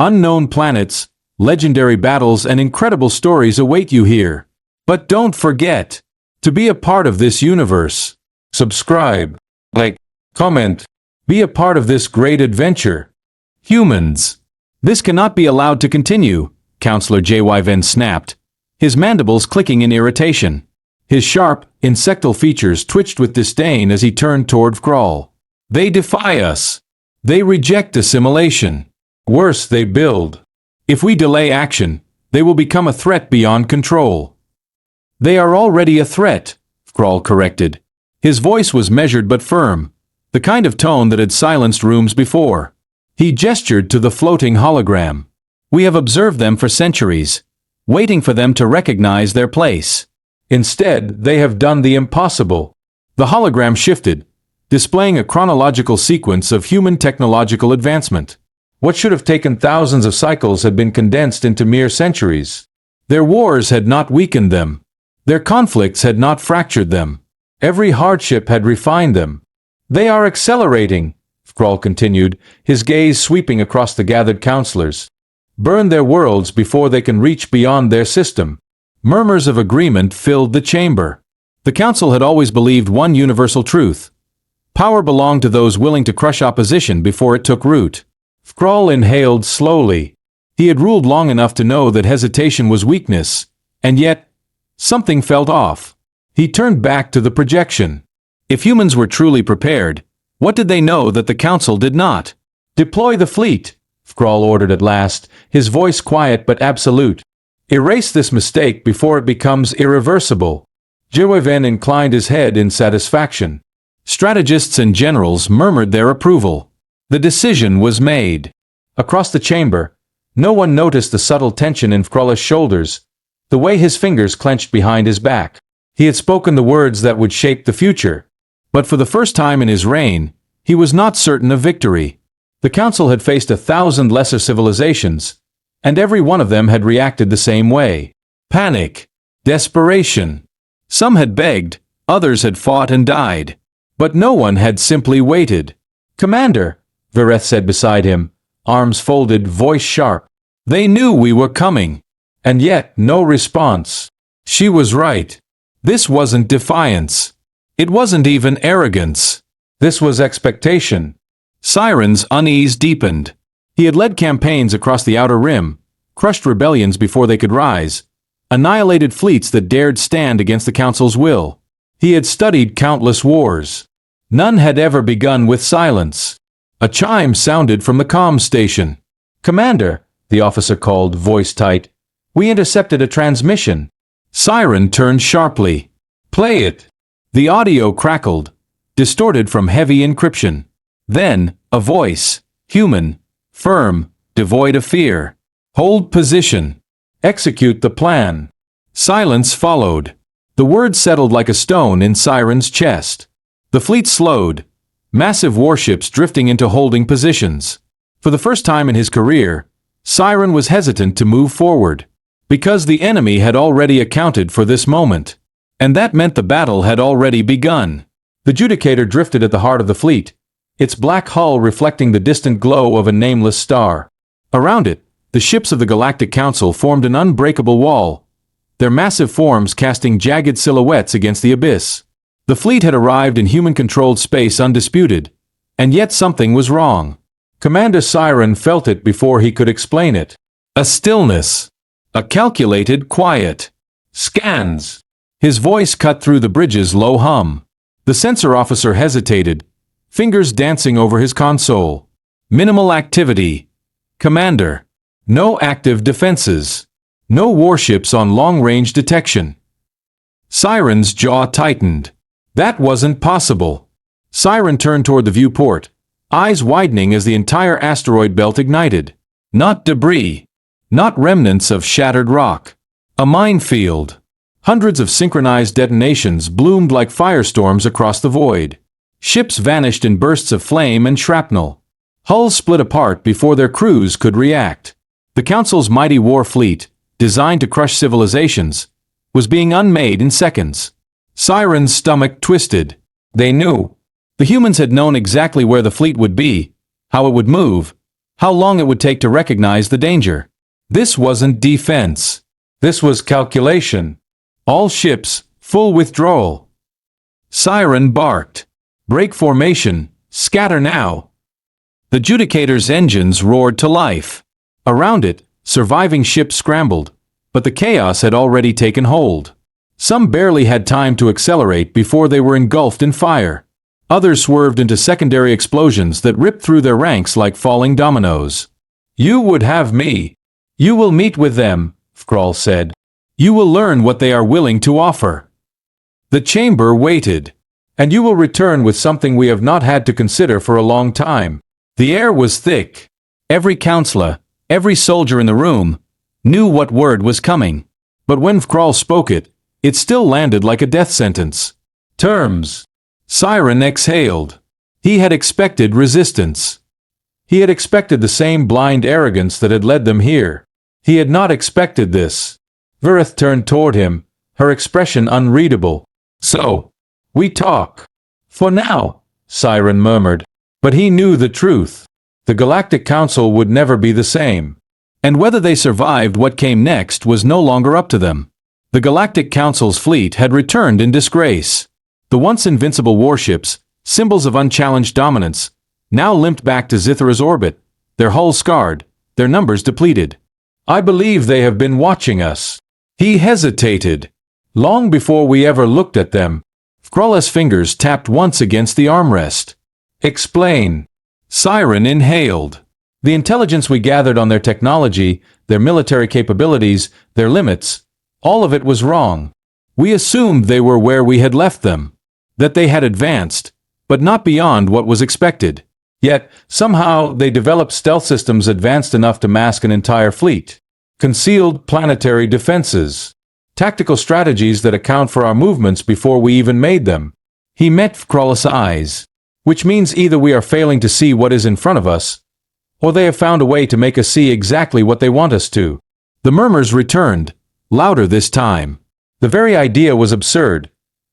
Unknown planets, legendary battles, and incredible stories await you here. But don't forget to be a part of this universe. Subscribe, like, comment, be a part of this great adventure. Humans. This cannot be allowed to continue, Counselor J.Y. Venn snapped, his mandibles clicking in irritation. His sharp, insectal features twitched with disdain as he turned toward Vkral. They defy us. They reject assimilation. Worse, they build. If we delay action, they will become a threat beyond control. They are already a threat, Vkral corrected. His voice was measured but firm, the kind of tone that had silenced rooms before. He gestured to the floating hologram. We have observed them for centuries, waiting for them to recognize their place. Instead, they have done the impossible. The hologram shifted, displaying a chronological sequence of human technological advancement. What should have taken thousands of cycles had been condensed into mere centuries. Their wars had not weakened them. Their conflicts had not fractured them. Every hardship had refined them. They are accelerating, Vkral continued, his gaze sweeping across the gathered counselors. Burn their worlds before they can reach beyond their system. Murmurs of agreement filled the chamber. The council had always believed one universal truth. Power belonged to those willing to crush opposition before it took root. Vkral inhaled slowly. He had ruled long enough to know that hesitation was weakness, and yet, something felt off. He turned back to the projection. If humans were truly prepared, what did they know that the council did not? Deploy the fleet, Vkral ordered at last, his voice quiet but absolute. Erase this mistake before it becomes irreversible. J.Y. inclined his head in satisfaction. Strategists and generals murmured their approval. The decision was made. Across the chamber, no one noticed the subtle tension in Vkral's shoulders, the way his fingers clenched behind his back. He had spoken the words that would shape the future. But for the first time in his reign, he was not certain of victory. The council had faced 1,000 lesser civilizations, and every one of them had reacted the same way. Panic. Desperation. Some had begged, others had fought and died. But no one had simply waited. Commander, Vereth said beside him, arms folded, voice sharp. They knew we were coming. And yet, no response. She was right. This wasn't defiance. It wasn't even arrogance. This was expectation. Siren's unease deepened. He had led campaigns across the Outer Rim, crushed rebellions before they could rise, annihilated fleets that dared stand against the Council's will. He had studied countless wars. None had ever begun with silence. A chime sounded from the comms station. Commander, the officer called, voice tight. We intercepted a transmission. Siren turned sharply. Play it. The audio crackled, distorted from heavy encryption. Then, a voice, human, firm, devoid of fear. Hold position. Execute the plan. Silence followed. The words settled like a stone in Siren's chest. The fleet slowed, massive warships drifting into holding positions. For the first time in his career, Siren was hesitant to move forward, because the enemy had already accounted for this moment. And that meant the battle had already begun. The Judicator drifted at the heart of the fleet, its black hull reflecting the distant glow of a nameless star. Around it, the ships of the Galactic Council formed an unbreakable wall, their massive forms casting jagged silhouettes against the abyss. The fleet had arrived in human-controlled space undisputed, and yet something was wrong. Commander Siren felt it before he could explain it. A stillness. A calculated quiet. Scans. His voice cut through the bridge's low hum. The sensor officer hesitated, fingers dancing over his console. Minimal activity. Commander. No active defenses. No warships on long-range detection. Siren's jaw tightened. That wasn't possible. Siren turned toward the viewport, eyes widening as the entire asteroid belt ignited. Not debris. Not remnants of shattered rock. A minefield. Hundreds of synchronized detonations bloomed like firestorms across the void. Ships vanished in bursts of flame and shrapnel. Hulls split apart before their crews could react. The Council's mighty war fleet, designed to crush civilizations, was being unmade in seconds. Siren's stomach twisted. They knew. The humans had known exactly where the fleet would be, how it would move, how long it would take to recognize the danger. This wasn't defense. This was calculation. All ships, full withdrawal. Siren barked. Break formation, scatter now. The Judicator's engines roared to life. Around it, surviving ships scrambled, but the chaos had already taken hold. Some barely had time to accelerate before they were engulfed in fire. Others swerved into secondary explosions that ripped through their ranks like falling dominoes. You would have me. You will meet with them, Thrall said. You will learn what they are willing to offer. The chamber waited. And you will return with something we have not had to consider for a long time. The air was thick. Every counselor, every soldier in the room, knew what word was coming. But when Thrall spoke it, it still landed like a death sentence. Terms. Siren exhaled. He had expected resistance. He had expected the same blind arrogance that had led them here. He had not expected this. Virith turned toward him, her expression unreadable. So, we talk. For now, Siren murmured. But he knew the truth. The Galactic Council would never be the same. And whether they survived what came next was no longer up to them. The Galactic Council's fleet had returned in disgrace. The once invincible warships, symbols of unchallenged dominance, now limped back to Zithra's orbit, their hulls scarred, their numbers depleted. I believe they have been watching us. He hesitated. Long before we ever looked at them. Thrall's fingers tapped once against the armrest. Explain. Siren inhaled. The intelligence we gathered on their technology, their military capabilities, their limits, all of it was wrong. We assumed they were where we had left them. That they had advanced, but not beyond what was expected. Yet, somehow, they developed stealth systems advanced enough to mask an entire fleet. Concealed planetary defenses. Tactical strategies that account for our movements before we even made them. He met Thrall's eyes. Which means either we are failing to see what is in front of us, or they have found a way to make us see exactly what they want us to. The murmurs returned, louder this time. The very idea was absurd.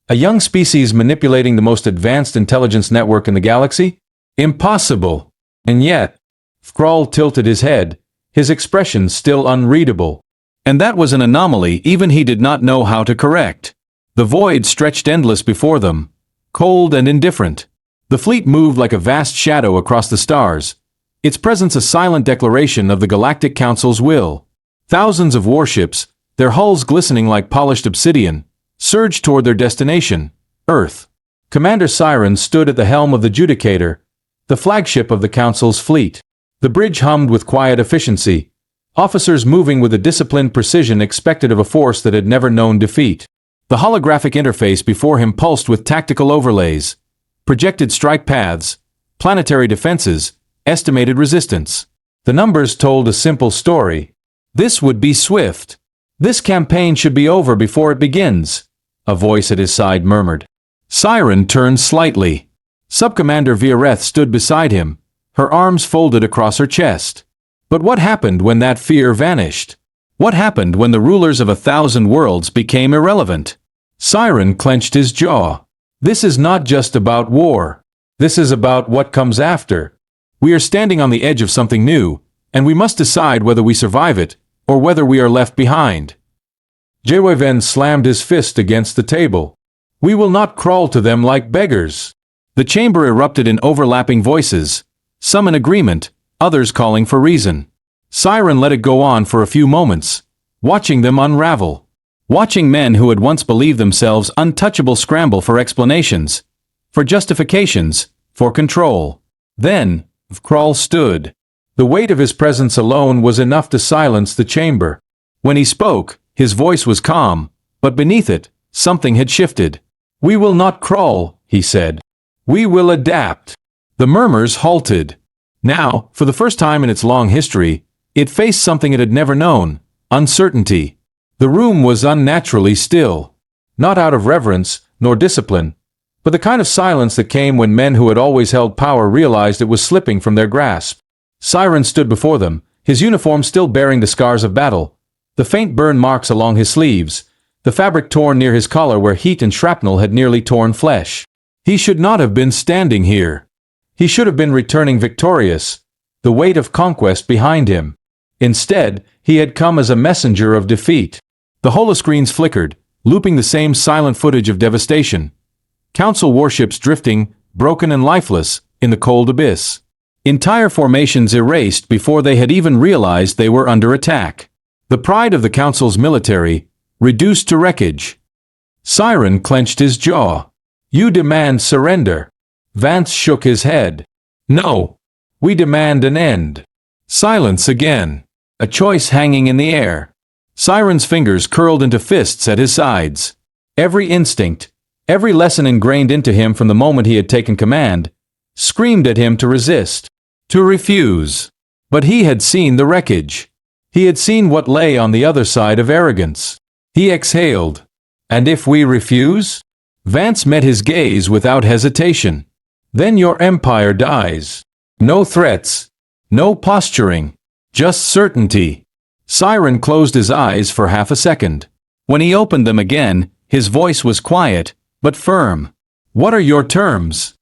A young species manipulating the most advanced intelligence network in the galaxy? Impossible. And yet, Thrall tilted his head, his expression still unreadable. And that was an anomaly even he did not know how to correct. The void stretched endless before them, cold and indifferent. The fleet moved like a vast shadow across the stars, its presence a silent declaration of the Galactic Council's will. Thousands of warships, their hulls glistening like polished obsidian, surged toward their destination, Earth. Commander Siren stood at the helm of the Judicator, the flagship of the Council's fleet. The bridge hummed with quiet efficiency, officers moving with a disciplined precision expected of a force that had never known defeat. The holographic interface before him pulsed with tactical overlays. Projected strike paths, planetary defenses, estimated resistance. The numbers told a simple story. This would be swift. This campaign should be over before it begins, a voice at his side murmured. Siren turned slightly. Subcommander Virith stood beside him, her arms folded across her chest. But what happened when that fear vanished? What happened when the rulers of 1,000 worlds became irrelevant? Siren clenched his jaw. This is not just about war. This is about what comes after. We are standing on the edge of something new, and we must decide whether we survive it, or whether we are left behind. Jaywen slammed his fist against the table. We will not crawl to them like beggars. The chamber erupted in overlapping voices, some in agreement, others calling for reason. Siren let it go on for a few moments, watching them unravel. Watching men who had once believed themselves untouchable scramble for explanations, for justifications, for control. Then, Thrall stood. The weight of his presence alone was enough to silence the chamber. When he spoke, his voice was calm, but beneath it, something had shifted. We will not crawl, he said. We will adapt. The murmurs halted. Now, for the first time in its long history, it faced something it had never known, uncertainty. The room was unnaturally still. Not out of reverence, nor discipline, but the kind of silence that came when men who had always held power realized it was slipping from their grasp. Siren stood before them, his uniform still bearing the scars of battle, the faint burn marks along his sleeves, the fabric torn near his collar where heat and shrapnel had nearly torn flesh. He should not have been standing here. He should have been returning victorious. the weight of conquest behind him. Instead, he had come as a messenger of defeat. The holoscreens flickered, looping the same silent footage of devastation. Council warships drifting, broken and lifeless, in the cold abyss. Entire formations erased before they had even realized they were under attack. The pride of the Council's military, reduced to wreckage. Siren clenched his jaw. You demand surrender. Vance shook his head. No. We demand an end. Silence again. A choice hanging in the air. Siren's fingers curled into fists at his sides. Every instinct, every lesson ingrained into him from the moment he had taken command, screamed at him to resist, to refuse. But he had seen the wreckage. He had seen what lay on the other side of arrogance. He exhaled. And if we refuse? Vance met his gaze without hesitation. Then your empire dies. No threats. No posturing. Just certainty. Siren closed his eyes for half a second. When he opened them again, his voice was quiet, but firm. What are your terms?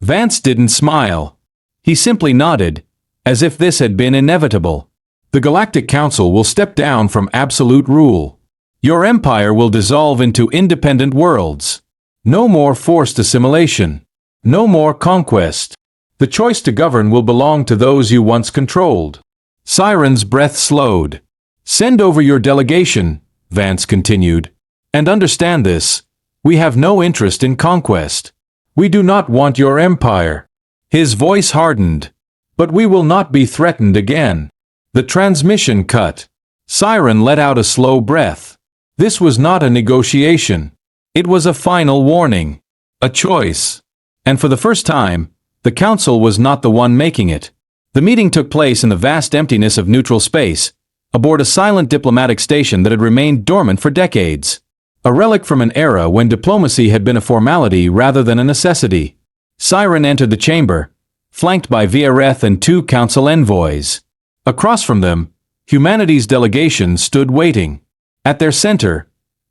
Vance didn't smile. He simply nodded, as if this had been inevitable. The Galactic Council will step down from absolute rule. Your empire will dissolve into independent worlds. No more forced assimilation. No more conquest. The choice to govern will belong to those you once controlled. Siren's breath slowed. Send over your delegation, Vance continued. And understand this. We have no interest in conquest. We do not want your empire. His voice hardened. But we will not be threatened again. The transmission cut. Siren let out a slow breath. This was not a negotiation. It was a final warning. A choice. And for the first time, the Council was not the one making it. The meeting took place in the vast emptiness of neutral space, aboard a silent diplomatic station that had remained dormant for decades. A relic from an era when diplomacy had been a formality rather than a necessity. Siren entered the chamber, flanked by Viareth and 2 Council envoys. Across from them, humanity's delegation stood waiting. At their center,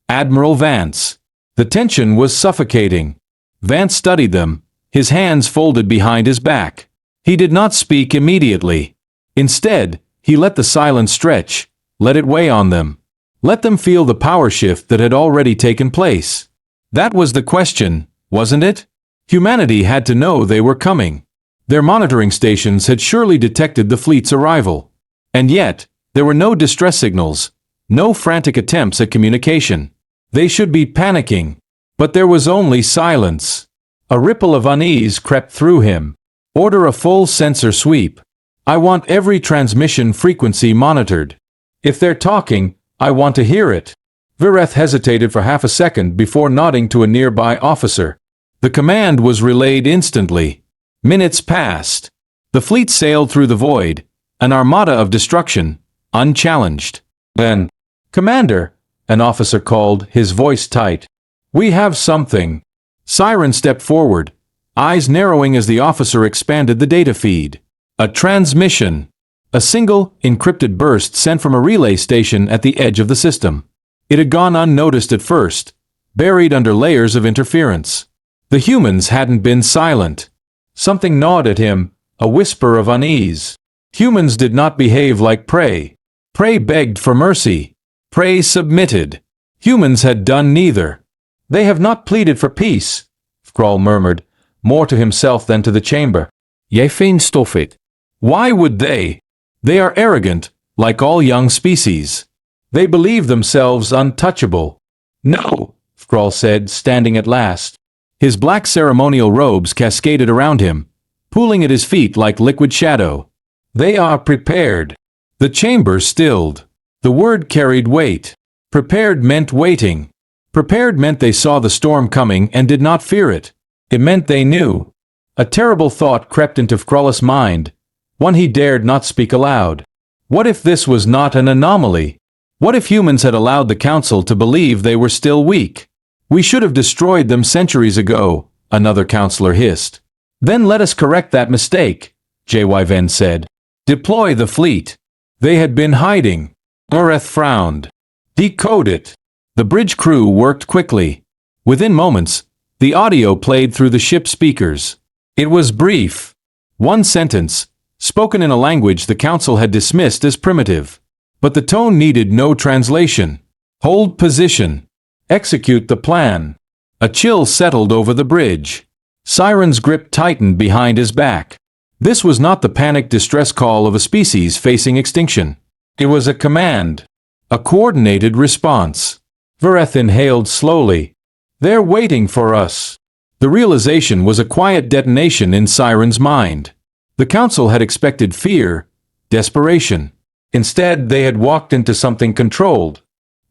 Admiral Vance. The tension was suffocating. Vance studied them, his hands folded behind his back. He did not speak immediately. Instead, he let the silence stretch, let it weigh on them. Let them feel the power shift that had already taken place. That was the question, wasn't it? Humanity had to know they were coming. Their monitoring stations had surely detected the fleet's arrival. And yet, there were no distress signals, no frantic attempts at communication. They should be panicking. But there was only silence. A ripple of unease crept through him. Order a full sensor sweep. I want every transmission frequency monitored. If they're talking, I want to hear it. Vireth hesitated for half a second before nodding to a nearby officer. The command was relayed instantly. Minutes passed. The fleet sailed through the void, an armada of destruction, unchallenged. Then, Commander, an officer called, his voice tight. We have something. Siren stepped forward, eyes narrowing as the officer expanded the data feed. A transmission. A single, encrypted burst sent from a relay station at the edge of the system. It had gone unnoticed at first, buried under layers of interference. The humans hadn't been silent. Something gnawed at him, a whisper of unease. Humans did not behave like prey. Prey begged for mercy. Prey submitted. Humans had done neither. They have not pleaded for peace, Thrall murmured, more to himself than to the chamber. Jij vindt stof it. Why would they? They are arrogant, like all young species. They believe themselves untouchable. No, Thrall said, standing at last. His black ceremonial robes cascaded around him, pooling at his feet like liquid shadow. They are prepared. The chamber stilled. The word carried weight. Prepared meant waiting. Prepared meant they saw the storm coming and did not fear it. It meant they knew. A terrible thought crept into Thrall's mind, one he dared not speak aloud. What if this was not an anomaly? What if humans had allowed the Council to believe they were still weak? We should have destroyed them centuries ago, another counselor hissed. Then let us correct that mistake, J.Y. Venn said. Deploy the fleet. They had been hiding. Oreth frowned. Decode it. The bridge crew worked quickly. Within moments, the audio played through the ship's speakers. It was brief. One sentence, spoken in a language the council had dismissed as primitive. But the tone needed no translation. Hold position. Execute the plan. A chill settled over the bridge. Siren's grip tightened behind his back. This was not the panicked distress call of a species facing extinction. It was a command. A coordinated response. Vireth inhaled slowly. They're waiting for us. The realization was a quiet detonation in Siren's mind. The council had expected fear, desperation. Instead, they had walked into something controlled.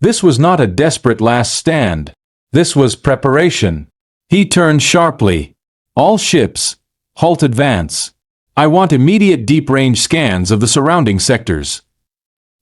This was not a desperate last stand. This was preparation. He turned sharply. All ships, halt advance. I want immediate deep-range scans of the surrounding sectors.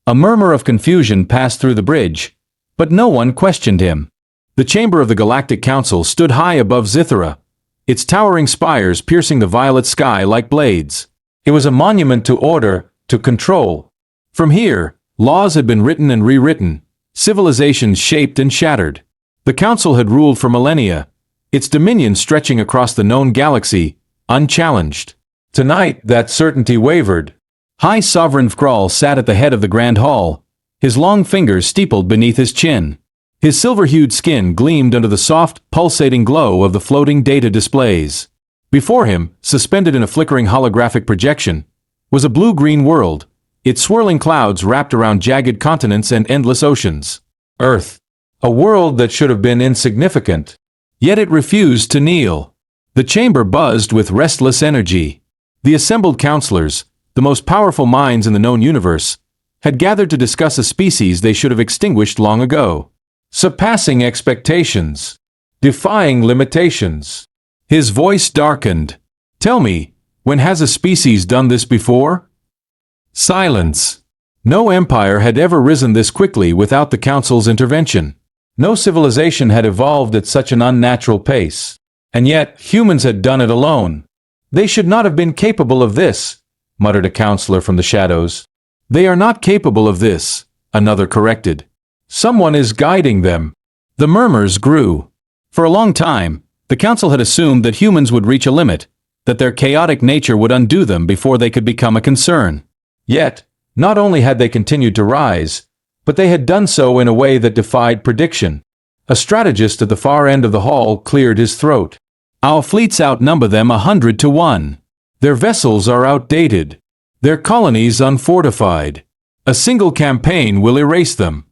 A murmur of confusion passed through the bridge, but no one questioned him. The chamber of the Galactic Council stood high above Zithera, its towering spires piercing the violet sky like blades. It was a monument to order, to control. From here, laws had been written and rewritten, civilizations shaped and shattered. The Council had ruled for millennia, its dominion stretching across the known galaxy, unchallenged. Tonight, that certainty wavered. High Sovereign Thrall sat at the head of the Grand Hall, his long fingers steepled beneath his chin. His silver-hued skin gleamed under the soft, pulsating glow of the floating data displays. Before him, suspended in a flickering holographic projection, was a blue-green world, its swirling clouds wrapped around jagged continents and endless oceans. Earth. A world that should have been insignificant. Yet it refused to kneel. The chamber buzzed with restless energy. The assembled counselors, the most powerful minds in the known universe, had gathered to discuss a species they should have extinguished long ago. Surpassing expectations. Defying limitations. His voice darkened. Tell me, when has a species done this before? Silence. No empire had ever risen this quickly without the Council's intervention. No civilization had evolved at such an unnatural pace. And yet, humans had done it alone. They should not have been capable of this, muttered a counselor from the shadows. They are not capable of this, another corrected. Someone is guiding them. The murmurs grew. For a long time, the council had assumed that humans would reach a limit, that their chaotic nature would undo them before they could become a concern. Yet, not only had they continued to rise, but they had done so in a way that defied prediction. A strategist at the far end of the hall cleared his throat. Our fleets outnumber them 100 to 1. Their vessels are outdated. Their colonies unfortified. A single campaign will erase them.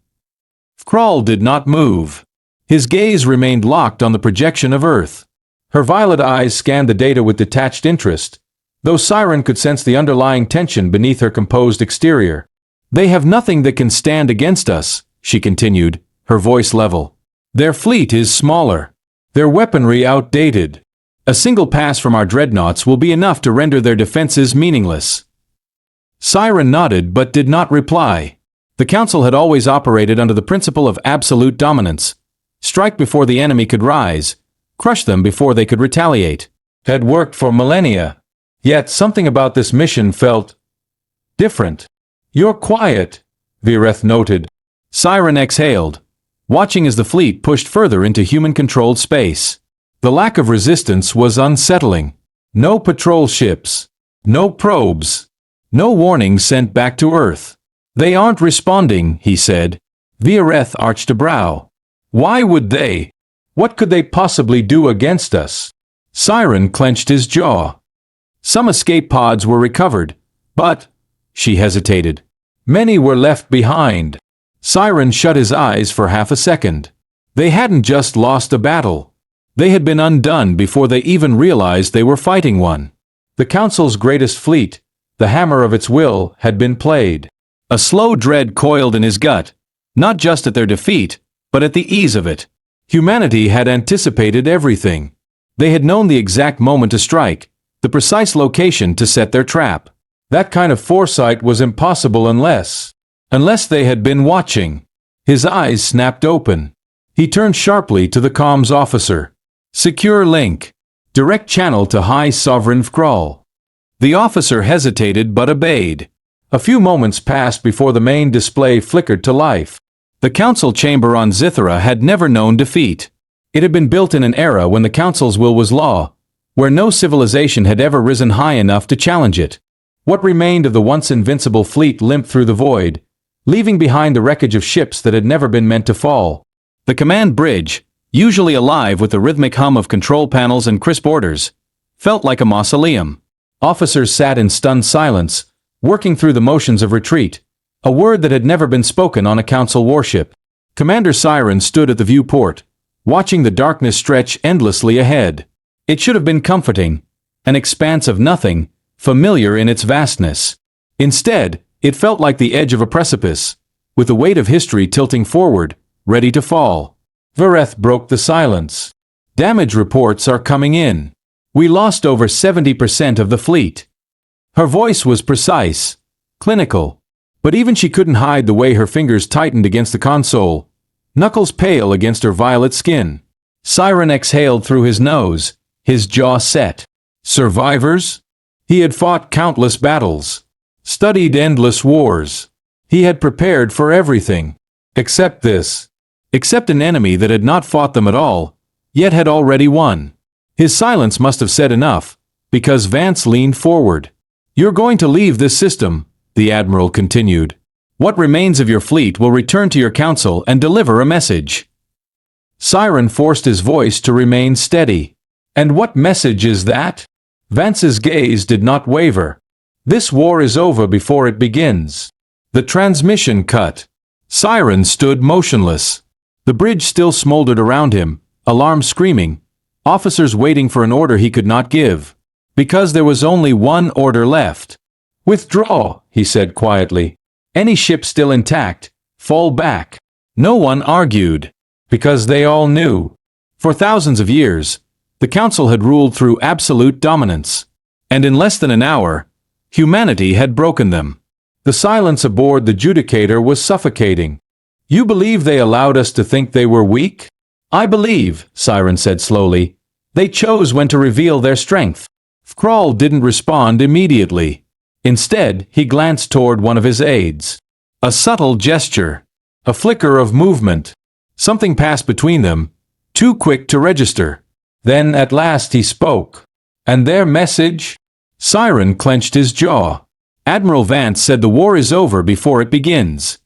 Thrall did not move. His gaze remained locked on the projection of Earth. Her violet eyes scanned the data with detached interest, though Siren could sense the underlying tension beneath her composed exterior. They have nothing that can stand against us, she continued, her voice level. Their fleet is smaller. Their weaponry outdated. A single pass from our dreadnoughts will be enough to render their defenses meaningless. Siren nodded but did not reply. The Council had always operated under the principle of absolute dominance. Strike before the enemy could rise, crush them before they could retaliate. It had worked for millennia. Yet something about this mission felt different. You're quiet, Vireth noted. Siren exhaled, watching as the fleet pushed further into human-controlled space. The lack of resistance was unsettling. No patrol ships. No probes. No warnings sent back to Earth. They aren't responding, he said. Vireth arched a brow. Why would they? What could they possibly do against us? Siren clenched his jaw. Some escape pods were recovered, but, she hesitated, many were left behind. Siren shut his eyes for half a second. They hadn't just lost a battle. They had been undone before they even realized they were fighting one. The Council's greatest fleet, the hammer of its will, had been played. A slow dread coiled in his gut, not just at their defeat, but at the ease of it. Humanity had anticipated everything. They had known the exact moment to strike, the precise location to set their trap. That kind of foresight was impossible unless they had been watching. His eyes snapped open. He turned sharply to the comms officer. Secure link. Direct channel to High Sovereign Thrall. The officer hesitated but obeyed. A few moments passed before the main display flickered to life. The council chamber on Zithera had never known defeat. It had been built in an era when the council's will was law, where no civilization had ever risen high enough to challenge it. What remained of the once invincible fleet limped through the void, leaving behind the wreckage of ships that had never been meant to fall. The command bridge, usually alive with the rhythmic hum of control panels and crisp orders, felt like a mausoleum. Officers sat in stunned silence, working through the motions of retreat, a word that had never been spoken on a council warship. Commander Siren stood at the viewport, watching the darkness stretch endlessly ahead. It should have been comforting, an expanse of nothing, familiar in its vastness. Instead, it felt like the edge of a precipice, with the weight of history tilting forward, ready to fall. Vareth broke the silence. Damage reports are coming in. We lost over 70% of the fleet. Her voice was precise, clinical, but even she couldn't hide the way her fingers tightened against the console, knuckles pale against her violet skin. Siren exhaled through his nose, his jaw set. Survivors? He had fought countless battles, studied endless wars. He had prepared for everything. Except this. Except an enemy that had not fought them at all, yet had already won. His silence must have said enough, because Vance leaned forward. "You're going to leave this system," the Admiral continued. "What remains of your fleet will return to your council and deliver a message." Siren forced his voice to remain steady. "And what message is that?" Vance's gaze did not waver. "This war is over before it begins." The transmission cut. Siren stood motionless. The bridge still smoldered around him, alarms screaming, officers waiting for an order he could not give. Because there was only one order left. "Withdraw," he said quietly. "Any ship still intact, fall back." No one argued, because they all knew. For thousands of years, the Council had ruled through absolute dominance. And in less than an hour, humanity had broken them. The silence aboard the Judicator was suffocating. "You believe they allowed us to think they were weak?" "I believe," Siren said slowly, "they chose when to reveal their strength." Thrall didn't respond immediately. Instead, he glanced toward one of his aides. A subtle gesture. A flicker of movement. Something passed between them, too quick to register. Then at last he spoke. "And their message?" Siren clenched his jaw. "Admiral Vance said the war is over before it begins."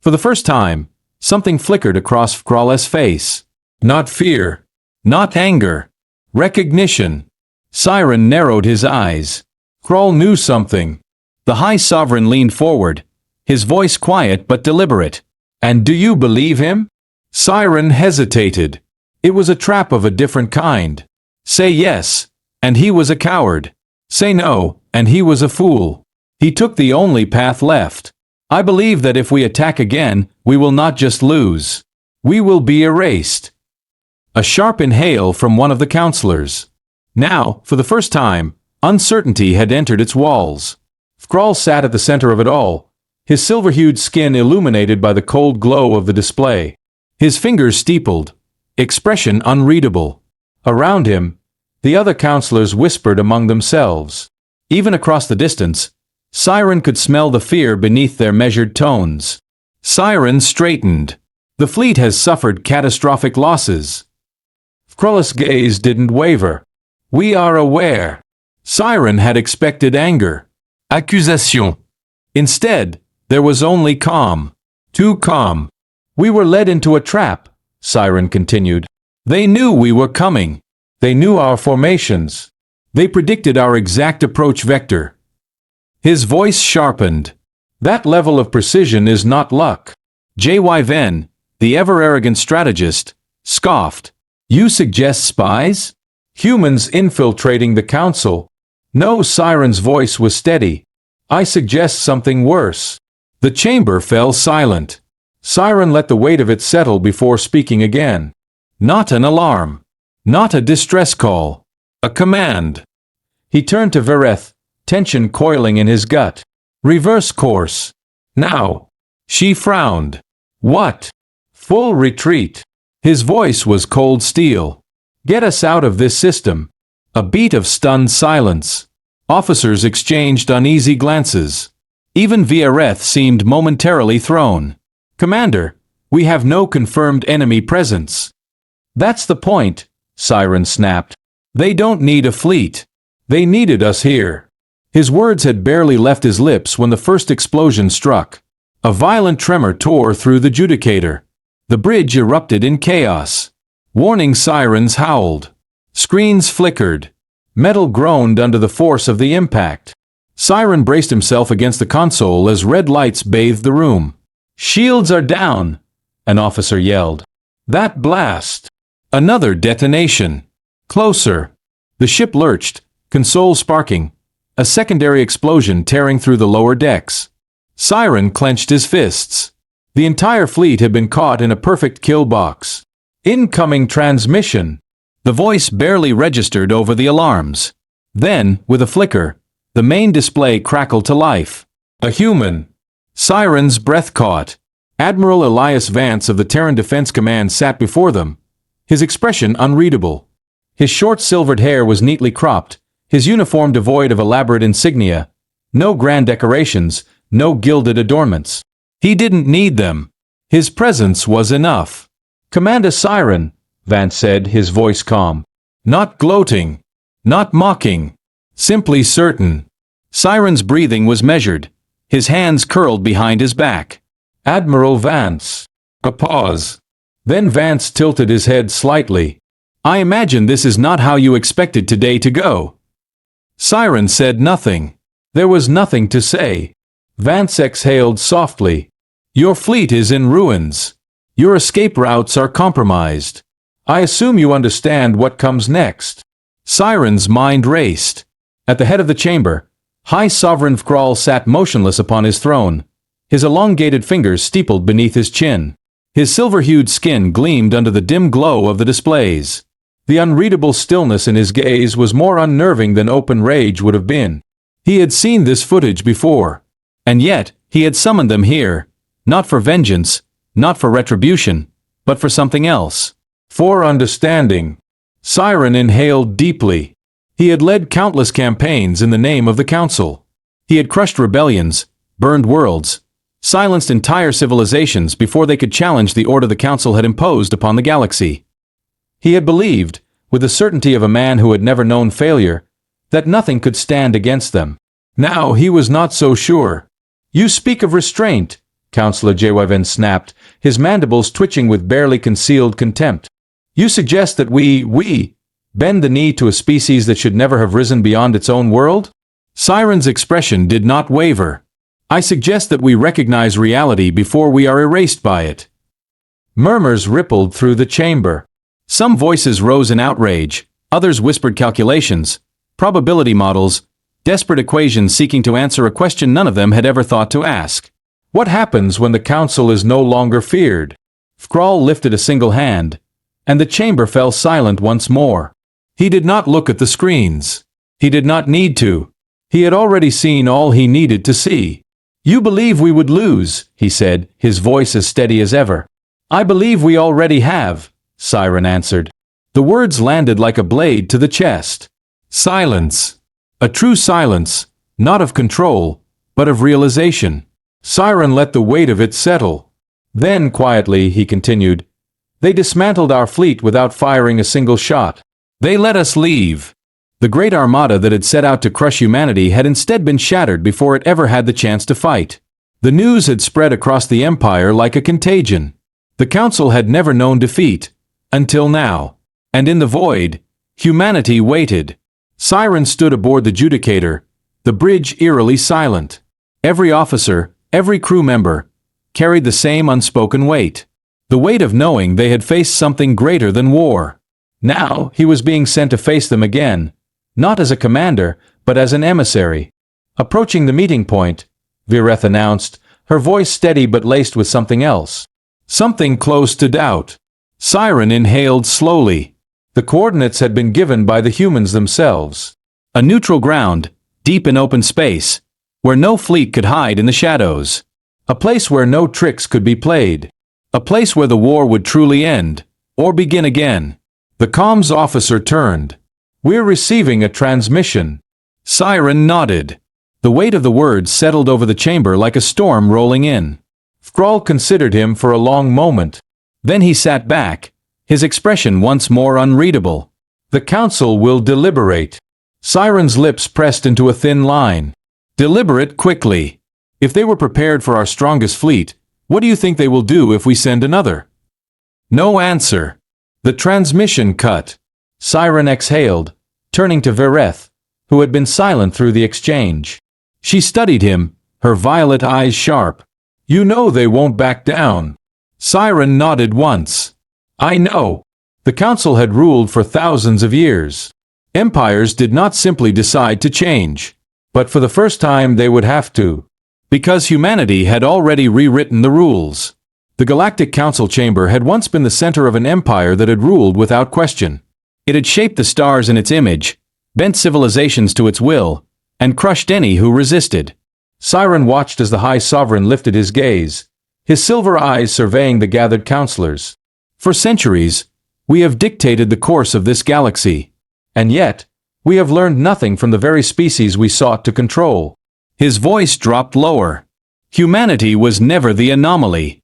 For the first time, something flickered across Thrall's face. Not fear. Not anger. Recognition. Siren narrowed his eyes. Thrall knew something. The High Sovereign leaned forward, his voice quiet but deliberate. "And do you believe him?" Siren hesitated. It was a trap of a different kind. Say yes, and he was a coward. Say no, and he was a fool. He took the only path left. "I believe that if we attack again, we will not just lose. We will be erased." A sharp inhale from one of the counselors. Now, for the first time, uncertainty had entered its walls. Thrall sat at the center of it all, his silver-hued skin illuminated by the cold glow of the display. His fingers steepled, expression unreadable. Around him, the other counselors whispered among themselves. Even across the distance, Siren could smell the fear beneath their measured tones. Siren straightened. "The fleet has suffered catastrophic losses." Thrall's gaze didn't waver. "We are aware." Siren had expected anger. Accusation. Instead, there was only calm. Too calm. "We were led into a trap," Siren continued. "They knew we were coming. They knew our formations. They predicted our exact approach vector." His voice sharpened. "That level of precision is not luck." J.Y. Venn, the ever-arrogant strategist, scoffed. "You suggest spies? Humans infiltrating the Council?" No, Siren's voice was steady. "I suggest something worse." The chamber fell silent. Siren let the weight of it settle before speaking again. Not an alarm. Not a distress call. A command. He turned to Vareth, tension coiling in his gut. "Reverse course. Now." She frowned. "What?" "Full retreat." His voice was cold steel. "Get us out of this system." A beat of stunned silence. Officers exchanged uneasy glances. Even Vareth seemed momentarily thrown. "Commander, we have no confirmed enemy presence." "That's the point," Siren snapped. "They don't need a fleet. They needed us here." His words had barely left his lips when the first explosion struck. A violent tremor tore through the judicator. The bridge erupted in chaos. Warning sirens howled. Screens flickered. Metal groaned under the force of the impact. Siren braced himself against the console as red lights bathed the room. "Shields are down," an officer yelled. That blast! Another detonation. Closer. The ship lurched, console sparking. A secondary explosion tearing through the lower decks. Siren clenched his fists. The entire fleet had been caught in a perfect kill box. Incoming transmission. The voice barely registered over the alarms. Then, with a flicker, the main display crackled to life. A human. Siren's breath caught. Admiral Elias Vance of the Terran Defense Command sat before them, his expression unreadable. His short silvered hair was neatly cropped, his uniform devoid of elaborate insignia, no grand decorations, no gilded adornments. He didn't need them. His presence was enough. "Commander Siren," Vance said, his voice calm. Not gloating. Not mocking. Simply certain. Siren's breathing was measured. His hands curled behind his back. "Admiral Vance." A pause. Then Vance tilted his head slightly. "I imagine this is not how you expected today to go." Siren said nothing. There was nothing to say. Vance exhaled softly. "Your fleet is in ruins. Your escape routes are compromised. I assume you understand what comes next." Siren's mind raced. At the head of the chamber, High Sovereign Vkral sat motionless upon his throne, his elongated fingers steepled beneath his chin. His silver-hued skin gleamed under the dim glow of the displays. The unreadable stillness in his gaze was more unnerving than open rage would have been. He had seen this footage before. And yet, he had summoned them here, not for vengeance, not for retribution, but for something else. For understanding. Siren inhaled deeply. He had led countless campaigns in the name of the Council. He had crushed rebellions, burned worlds, silenced entire civilizations before they could challenge the order the Council had imposed upon the galaxy. He had believed, with the certainty of a man who had never known failure, that nothing could stand against them. Now he was not so sure. "You speak of restraint," Councillor Jaywaven snapped, his mandibles twitching with barely concealed contempt. "You suggest that we bend the knee to a species that should never have risen beyond its own world?" Siren's expression did not waver. "I suggest that we recognize reality before we are erased by it." Murmurs rippled through the chamber. Some voices rose in outrage, others whispered calculations, probability models, desperate equations seeking to answer a question none of them had ever thought to ask. What happens when the Council is no longer feared? Vkral lifted a single hand, and the chamber fell silent once more. He did not look at the screens. He did not need to. He had already seen all he needed to see. "You believe we would lose," he said, his voice as steady as ever. "I believe we already have," Siren answered. The words landed like a blade to the chest. Silence. A true silence, not of control, but of realization. Siren let the weight of it settle. Then, quietly, he continued, "They dismantled our fleet without firing a single shot. They let us leave." The great armada that had set out to crush humanity had instead been shattered before it ever had the chance to fight. The news had spread across the Empire like a contagion. The Council had never known defeat, until now. And in the void, humanity waited. Siren stood aboard the Judicator, the bridge eerily silent. Every officer, every crew member, carried the same unspoken weight. The weight of knowing they had faced something greater than war. Now he was being sent to face them again, not as a commander, but as an emissary. Approaching the meeting point, Vireth announced, her voice steady but laced with something else. Something close to doubt. Siren inhaled slowly. The coordinates had been given by the humans themselves. A neutral ground, deep in open space, where no fleet could hide in the shadows. A place where no tricks could be played. A place where the war would truly end, or begin again. The comms officer turned. "We're receiving a transmission." Siren nodded. The weight of the words settled over the chamber like a storm rolling in. Vkral considered him for a long moment. Then he sat back, his expression once more unreadable. "The Council will deliberate." Siren's lips pressed into a thin line. Deliberate quickly. If they were prepared for our strongest fleet, what do you think they will do if we send another? No answer. The transmission cut. Siren exhaled, turning to Vereth, who had been silent through the exchange. She studied him, her violet eyes sharp. You know they won't back down. Siren nodded once. I know. The council had ruled for thousands of years. Empires did not simply decide to change. But for the first time they would have to. Because humanity had already rewritten the rules. The Galactic Council Chamber had once been the center of an empire that had ruled without question. It had shaped the stars in its image, bent civilizations to its will, and crushed any who resisted. Siren watched as the High Sovereign lifted his gaze, his silver eyes surveying the gathered counselors. For centuries, we have dictated the course of this galaxy. And yet, we have learned nothing from the very species we sought to control. His voice dropped lower. Humanity was never the anomaly.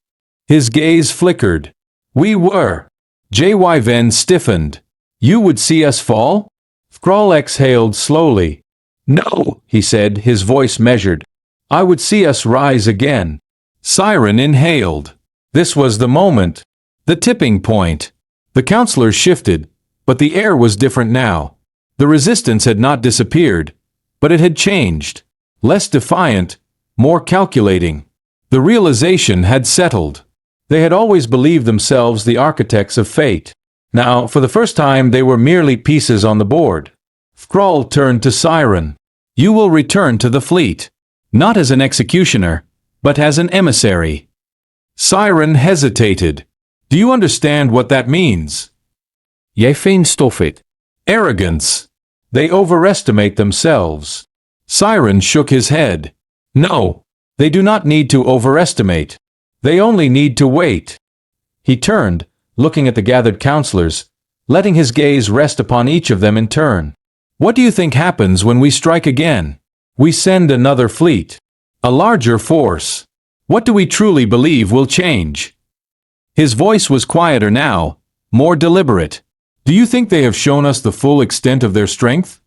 His gaze flickered. We were. J.Y. Venn stiffened. You would see us fall? Thrall exhaled slowly. No, he said, his voice measured. I would see us rise again. Siren inhaled. This was the moment. The tipping point. The counselors shifted, but the air was different now. The resistance had not disappeared, but it had changed. Less defiant, more calculating. The realization had settled. They had always believed themselves the architects of fate. Now, for the first time, they were merely pieces on the board. Thrall turned to Siren. You will return to the fleet. Not as an executioner, but as an emissary. Siren hesitated. Do you understand what that means? Jij fijnstof it. Arrogance. They overestimate themselves. Siren shook his head. No, they do not need to overestimate. They only need to wait. He turned, looking at the gathered counselors, letting his gaze rest upon each of them in turn. What do you think happens when we strike again? We send another fleet. A larger force. What do we truly believe will change? His voice was quieter now, more deliberate. Do you think they have shown us the full extent of their strength?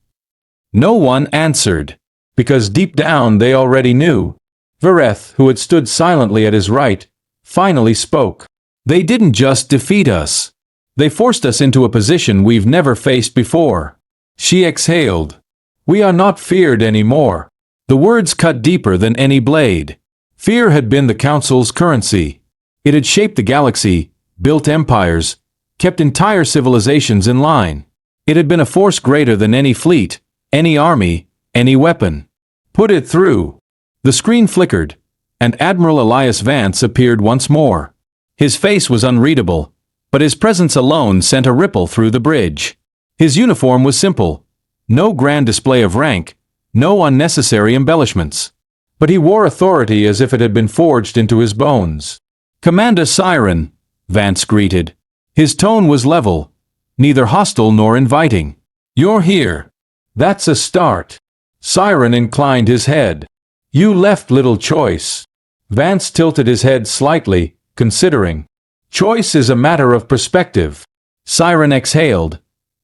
No one answered, because deep down they already knew. Vereth, who had stood silently at his right, finally spoke. They didn't just defeat us. They forced us into a position we've never faced before. She exhaled. We are not feared anymore. The words cut deeper than any blade. Fear had been the Council's currency. It had shaped the galaxy, built empires, kept entire civilizations in line. It had been a force greater than any fleet, any army, any weapon. Put it through. The screen flickered, and Admiral Elias Vance appeared once more. His face was unreadable, but his presence alone sent a ripple through the bridge. His uniform was simple. No grand display of rank, no unnecessary embellishments. But he wore authority as if it had been forged into his bones. Commander Siren, Vance greeted. His tone was level, neither hostile nor inviting. You're here. That's a start. Siren inclined his head. You left little choice. Vance tilted his head slightly, considering. Choice is a matter of perspective. Siren exhaled,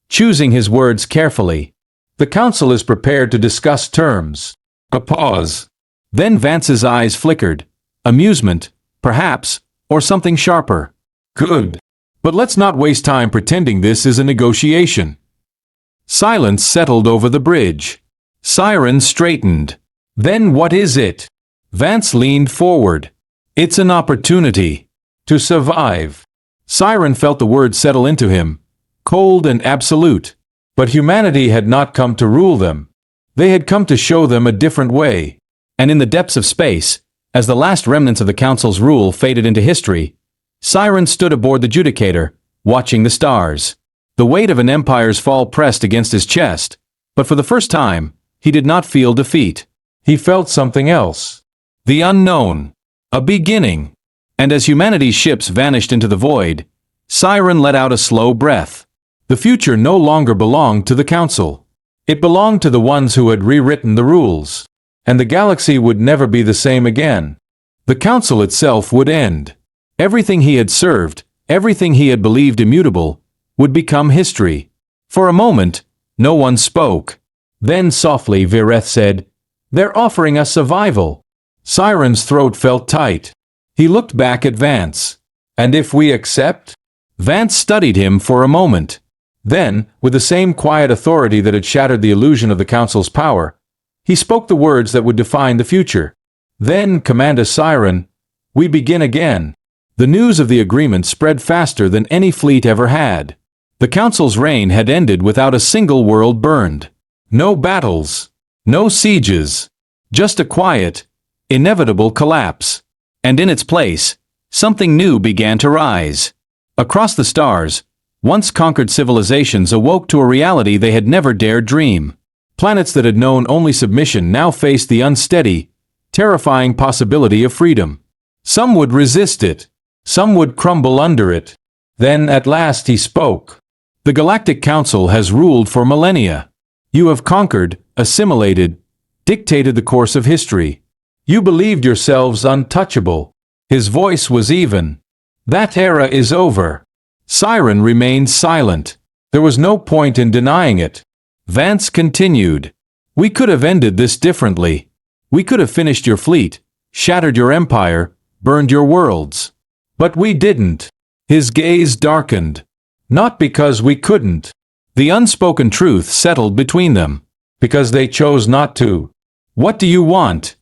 choosing his words carefully. The Council is prepared to discuss terms. A pause. Then Vance's eyes flickered. Amusement, perhaps, or something sharper. Good. But let's not waste time pretending this is a negotiation. Silence settled over the bridge. Siren straightened. Then what is it? Vance leaned forward. It's an opportunity. To survive. Siren felt the words settle into him, cold and absolute. But humanity had not come to rule them. They had come to show them a different way. And in the depths of space, as the last remnants of the Council's rule faded into history, Siren stood aboard the Judicator, watching the stars. The weight of an empire's fall pressed against his chest, but for the first time, he did not feel defeat. He felt something else. The unknown. A beginning. And as humanity's ships vanished into the void, Siren let out a slow breath. The future no longer belonged to the Council. It belonged to the ones who had rewritten the rules. And the galaxy would never be the same again. The Council itself would end. Everything he had served, everything he had believed immutable, would become history. For a moment, no one spoke. Then softly Vireth said, "They're offering us survival." Siren's throat felt tight. He looked back at Vance. "And if we accept?" Vance studied him for a moment. Then, with the same quiet authority that had shattered the illusion of the Council's power, he spoke the words that would define the future. "Then, Commander Siren, we begin again." The news of the agreement spread faster than any fleet ever had. The Council's reign had ended without a single world burned. No battles. No sieges. Just a quiet, inevitable collapse. And in its place, something new began to rise. Across the stars, once conquered civilizations awoke to a reality they had never dared dream. Planets that had known only submission now faced the unsteady, terrifying possibility of freedom. Some would resist it. Some would crumble under it. Then, at last, he spoke. "The Galactic Council has ruled for millennia. You have conquered, assimilated, dictated the course of history. You believed yourselves untouchable." His voice was even. "That era is over." Siren remained silent. There was no point in denying it. Vance continued. "We could have ended this differently. We could have finished your fleet, shattered your empire, burned your worlds. But we didn't." His gaze darkened. "Not because we couldn't." The unspoken truth settled between them. "Because they chose not to." "What do you want?"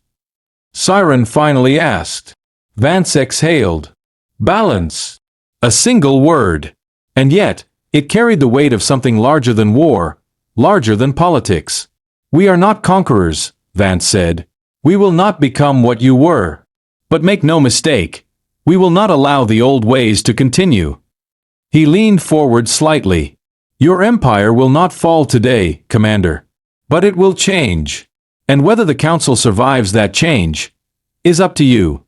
Siren finally asked. Vance exhaled. "Balance." A single word. And yet, it carried the weight of something larger than war, larger than politics. "We are not conquerors," Vance said. "We will not become what you were. But make no mistake, we will not allow the old ways to continue." He leaned forward slightly. "Your empire will not fall today, Commander. But it will change. And whether the Council survives that change is up to you."